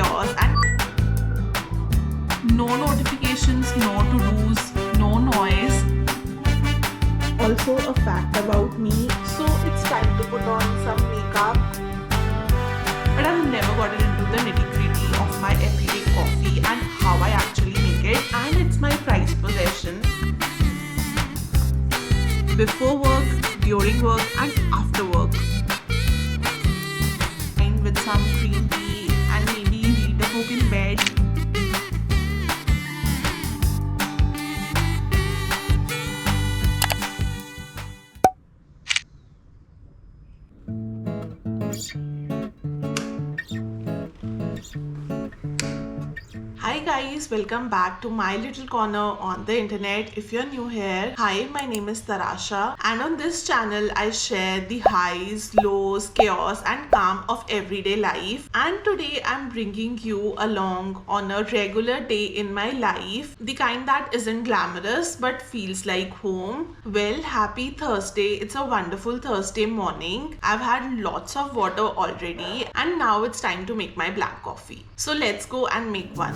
chaos, and no notifications, no to-dos, no noise. Also a fact about me, so it's time to put on some makeup. But I've never gotten into the nitty-gritty of my everyday coffee and how I actually make it, and it's my prized possession. Before work, during work, and after work. And with some green tea and maybe read a book in bed. Hi guys, welcome back to my little corner on the internet. If you're new here, hi, my name is Tarasha, and on this channel I share the highs, lows, chaos and calm of everyday life. And today I'm bringing you along on a regular day in my life, the kind that isn't glamorous but feels like home. Well, happy Thursday. It's a wonderful Thursday morning. I've had lots of water already and now it's time to make my black coffee. So let's go and make one.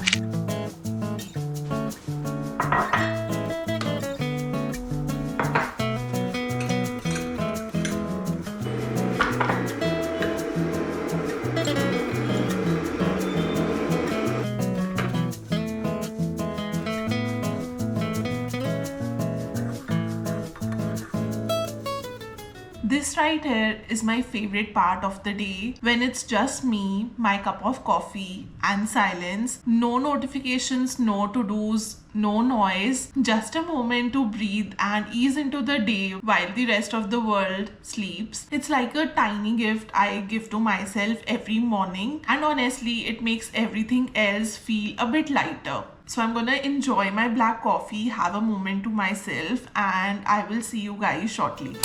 This right here is my favorite part of the day, when it's just me, my cup of coffee and silence. No notifications, no to-dos, no noise. Just a moment to breathe and ease into the day while the rest of the world sleeps. It's like a tiny gift I give to myself every morning, and honestly it makes everything else feel a bit lighter. So I'm gonna enjoy my black coffee, have a moment to myself, and I will see you guys shortly.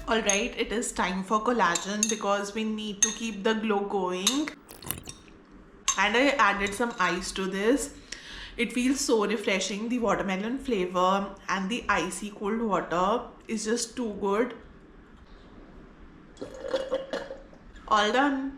Alright, it is time for collagen because we need to keep the glow going. And I added some ice to this. It feels so refreshing. The watermelon flavor and the icy cold water is just too good. All done.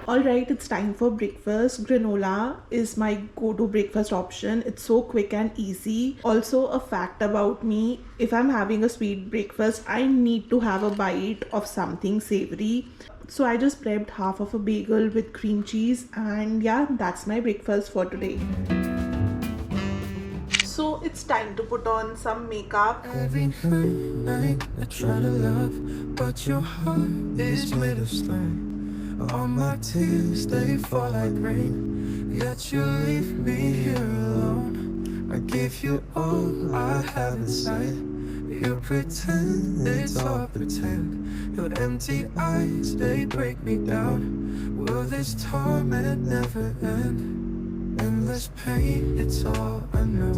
Alright, it's time for breakfast. Granola is my go-to breakfast option. It's so quick and easy. Also, a fact about me, if I'm having a sweet breakfast, I need to have a bite of something savory. So I just prepped half of a bagel with cream cheese, and yeah, that's my breakfast for today. So it's time to put on some makeup. Every night I try to love, but your heart is made of slime. All my tears, they fall like rain, yet you leave me here alone. I give you all I have inside. You pretend it's all pretend. Your empty eyes, they break me down. Will this torment never end? Endless pain, it's all I know.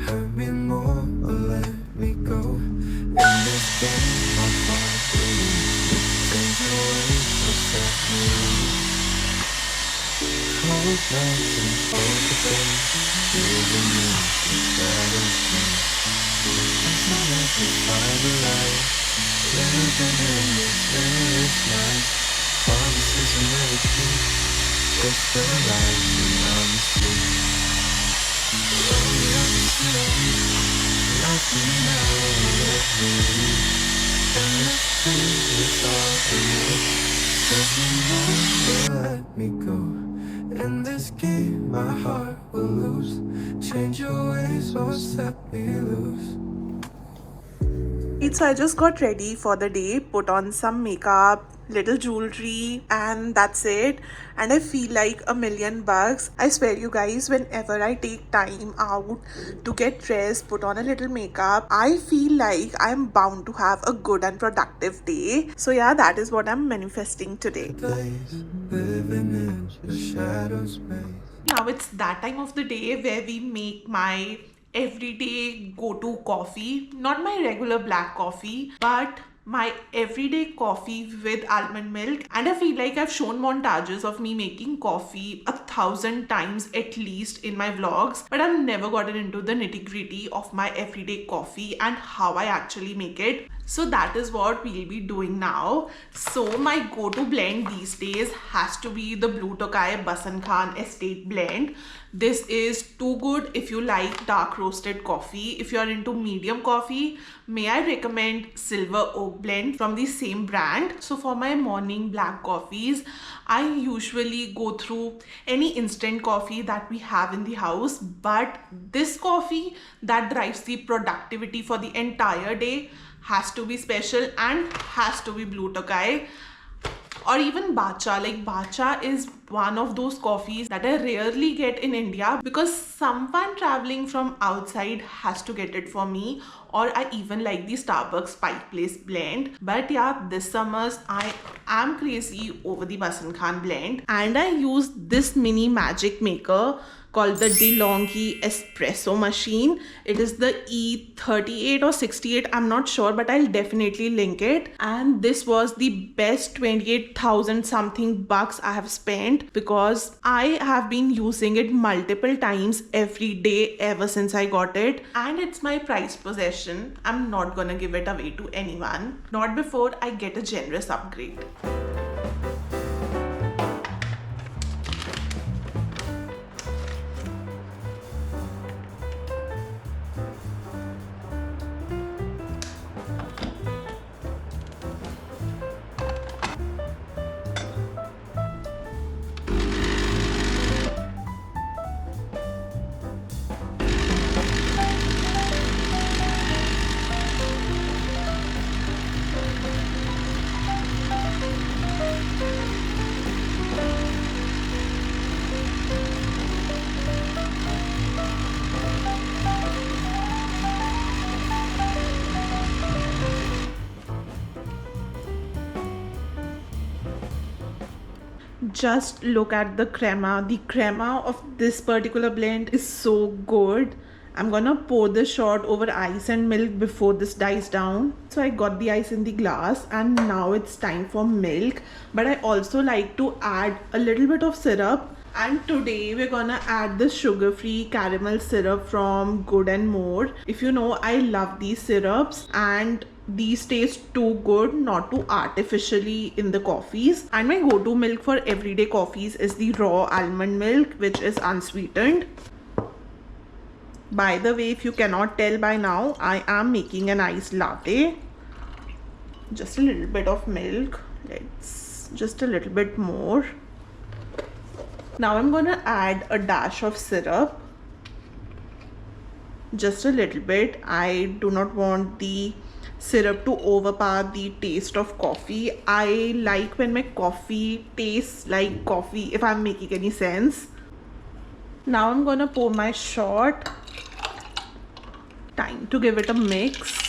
Hurt me more or let me go. In this game, my heart bleeds. Change your ways, will set me loose. Hold back and hold the pain. Living you, it's better than. It's not like we find the light. Living in this endless night. Promises are never keep. It's the light beyond the sea. Oh, yeah, life me now, let me leave. And let's see it's all for you. 'Cause you never let me go. In this game my heart will lose. Change your ways or set me loose. So I just got ready for the day, put on some makeup, little jewelry, and that's it. And I feel like $1,000,000. I swear you guys, whenever I take time out to get dressed, put on a little makeup, I feel like I'm bound to have a good and productive day. So yeah, that is what I'm manifesting today. Days living in the shadow space. Now it's that time of the day where we make my everyday go-to coffee. Not my regular black coffee, but my everyday coffee with almond milk. And I feel like I've shown montages of me making coffee 1,000 times at least in my vlogs, but I've never gotten into the nitty-gritty of my everyday coffee and how I actually make it. So that is what we'll be doing now. So my go-to blend these days has to be the Blue Tokai Basan Khan Estate blend. This is too good if you like dark roasted coffee. If you are into medium coffee, may I recommend Silver Oak blend from the same brand. So for my morning black coffees, I usually go through any instant coffee that we have in the house, but this coffee that drives the productivity for the entire day has to be special and has to be Blue Tokai. Or even Bacha. Like Bacha is one of those coffees that I rarely get in India because someone traveling from outside has to get it for me. Or I even like the Starbucks Pike Place blend. But yeah, this summers I am crazy over the Basan Khan blend. And I use this mini magic maker called the DeLonghi espresso machine. It is the E38 or 68, I'm not sure, but I'll definitely link it. And this was the best 28,000 something bucks I have spent because I have been using it multiple times every day ever since I got it. And it's my prized possession. I'm not gonna give it away to anyone, not before I get a generous upgrade. Just look at the crema. The crema of this particular blend is so good. I'm gonna pour this shot over ice and milk before this dies down. So I got the ice in the glass and now it's time for milk. But I also like to add a little bit of syrup. And today we're gonna add the sugar-free caramel syrup from Good and More. If you know, I love these syrups and these taste too good not to artificially in the coffees. And my go-to milk for everyday coffees is the raw almond milk, which is unsweetened. By the way, if you cannot tell by now, I am making an iced latte. Just a little bit of milk. Let's just a little bit more. Now I'm gonna add a dash of syrup. Just a little bit. I do not want the syrup to overpower the taste of coffee. I like when my coffee tastes like coffee, if I'm making any sense. Now I'm gonna pour my shot. Time to give it a mix.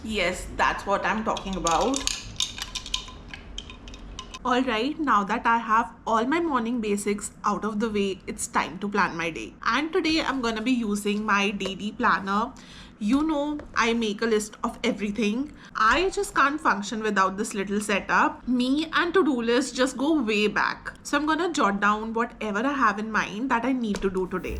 Yes, that's what I'm talking about. Alright, now that I have all my morning basics out of the way, it's time to plan my day. And today I'm gonna be using my daily planner. You know, I make a list of everything. I just can't function without this little setup. Me and to-do list just go way back. So I'm gonna jot down whatever I have in mind that I need to do today.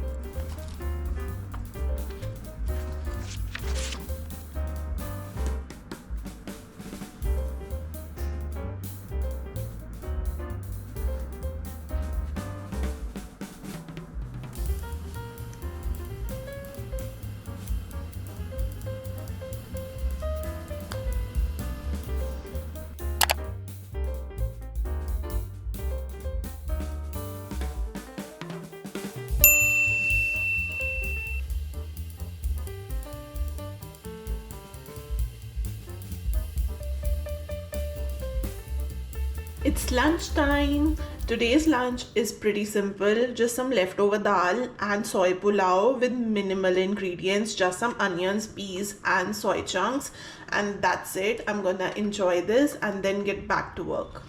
It's lunchtime. Today's lunch is pretty simple, just some leftover dal and soy pulao with minimal ingredients, just some onions, peas, and soy chunks, and that's it. I'm gonna enjoy this and then get back to work.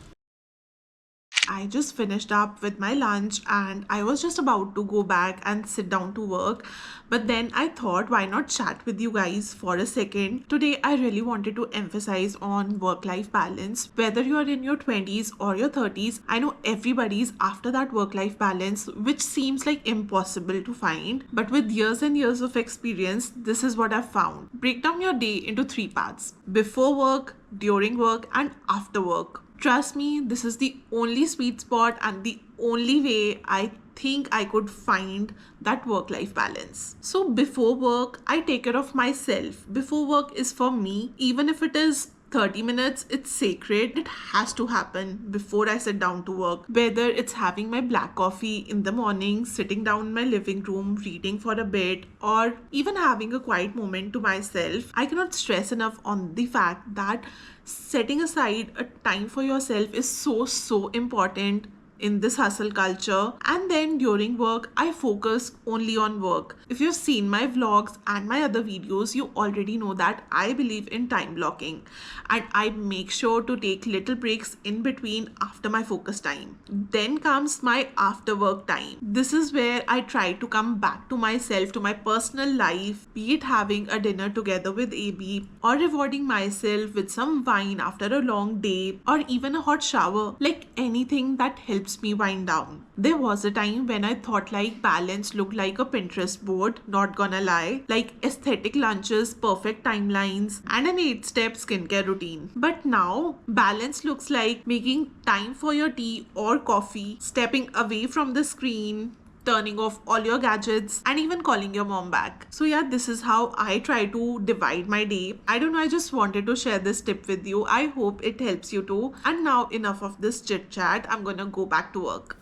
I just finished up with my lunch and I was just about to go back and sit down to work. But then I thought, why not chat with you guys for a second? Today, I really wanted to emphasize on work life balance. Whether you are in your 20s or your 30s, I know everybody's after that work life balance, which seems like impossible to find. But with years and years of experience, this is what I've found. Break down your day into three parts: before work, during work, and after work. Trust me, this is the only sweet spot and the only way I think I could find that work life balance. So, before work, I take care of myself. Before work is for me, even if it is 30 minutes, it's sacred. It has to happen before I sit down to work. Whether it's having my black coffee in the morning, sitting down in my living room, reading for a bit, or even having a quiet moment to myself, I cannot stress enough on the fact that setting aside a time for yourself is so important in this hustle culture. And then during work, I focus only on work. If you've seen my vlogs and my other videos, you already know that I believe in time blocking and I make sure to take little breaks in between after my focus time. Then comes my after work time. This is where I try to come back to myself, to my personal life, be it having a dinner together with AB or rewarding myself with some wine after a long day or even a hot shower, like anything that helps me wind down. There was a time when I thought like balance looked like a Pinterest board, not gonna lie, like aesthetic lunches, perfect timelines, and an 8-step skincare routine. But now, balance looks like making time for your tea or coffee, stepping away from the screen, turning off all your gadgets, and even calling your mom back. So yeah, this is how I try to divide my day. I don't know, I just wanted to share this tip with you. I hope it helps you too. And now enough of this chit chat. I'm gonna go back to work.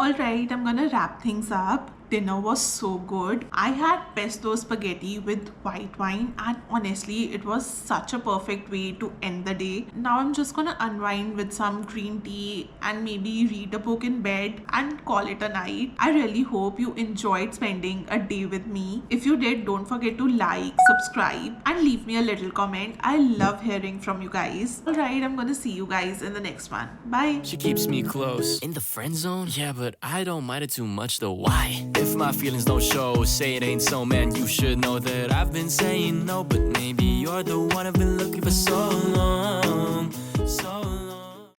Alright, I'm gonna wrap things up. Dinner was so good. I had pesto spaghetti with white wine, and honestly, it was such a perfect way to end the day. Now I'm just gonna unwind with some green tea and maybe read a book in bed and call it a night. I really hope you enjoyed spending a day with me. If you did, don't forget to like, subscribe, and leave me a little comment. I love hearing from you guys. Alright, I'm gonna see you guys in the next one. Bye. She keeps me close. In the friend zone? Yeah, but I don't mind it too much though. Why? If my feelings don't show, say it ain't so, man. You should know that I've been saying no, but maybe you're the one I've been looking for so long. So long.